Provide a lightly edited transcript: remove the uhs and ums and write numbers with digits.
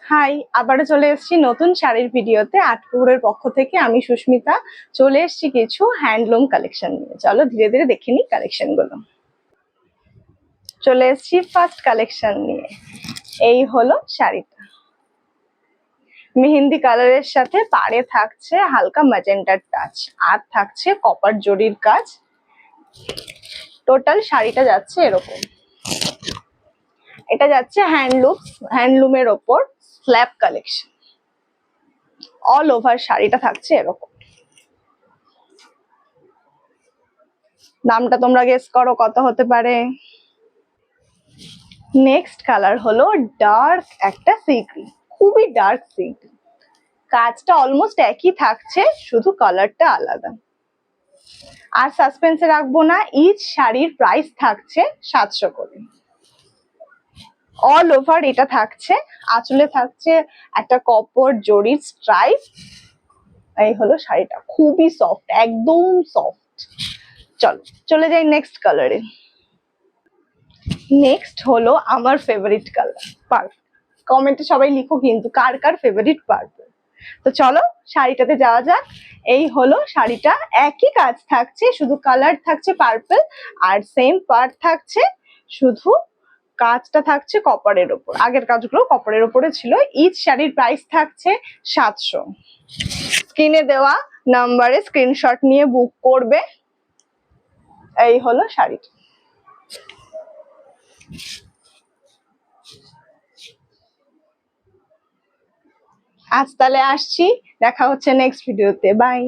High, আবারও চলে এসেছি নতুন শাড়ির ভিডিওতে। আটপুকুরের পক্ষ থেকে আমি সুস্মিতা চলে এসেছি কিছু হ্যান্ডলুম কালেকশন নিয়ে। চলো ধীরে ধীরে দেখে নিই কালেকশন গুলো। চলে এসেছি ফার্স্ট কালেকশন নিয়ে। এই হলো শাড়িটা, মেহেন্দি কালারের সাথে পাড়ে থাকছে হালকা ম্যাজেন্টার টাচ, আর থাকছে কপার জরির কাজ। টোটাল শাড়িটা যাচ্ছে এরকম। এটা যাচ্ছে হ্যান্ডলুমের ওপর স্ল্যাব কালেকশন। অল ওভার শাড়িটা থাকছে এরকম। দামটা তোমরা গেস করো কত হতে পারে। নেক্সট কালার হলো ডার্ক একটা সি গ্রিন, খুবই ডার্ক সি গ্রিন। কাজটা অলমোস্ট একই থাকছে, শুধু কালারটা আলাদা। আর সাসপেন্সে রাখবো না, ইচ শাড়ির প্রাইস থাকছে 700 করে। অল ওভার এটা থাকছে, আঁচলে থাকছে একটা কপার জরির স্ট্রাইপ। এই হলো শাড়িটা, খুবই সফট, একদম সফট। চলো চলে যাই নেক্সট কালারে। নেক্সট হলো আমার ফেভারিট কালার পার্পল। কমেন্টে সবাই লিখো কিন্তু কার কার ফেভারিট পার্পল। তো চলো শাড়িটাতে যাওয়া যাক। এই হলো শাড়িটা, একই কাজ থাকছে, শুধু কালার থাকছে পার্পল আর সেম পার্ট থাকছে, শুধু কাজটা থাকছে কপারের ওপর। আগের কাজগুলো কপারের ওপরে ছিল। ইচ শাড়ির প্রাইস থাকছে 700। স্ক্রিনে দেওয়া নাম্বারে স্ক্রিনশট নিয়ে বুক করবে। এই হলো শাড়িটা। আজ তাহলে আসছি, দেখা হচ্ছে নেক্সট ভিডিওতে। বাই।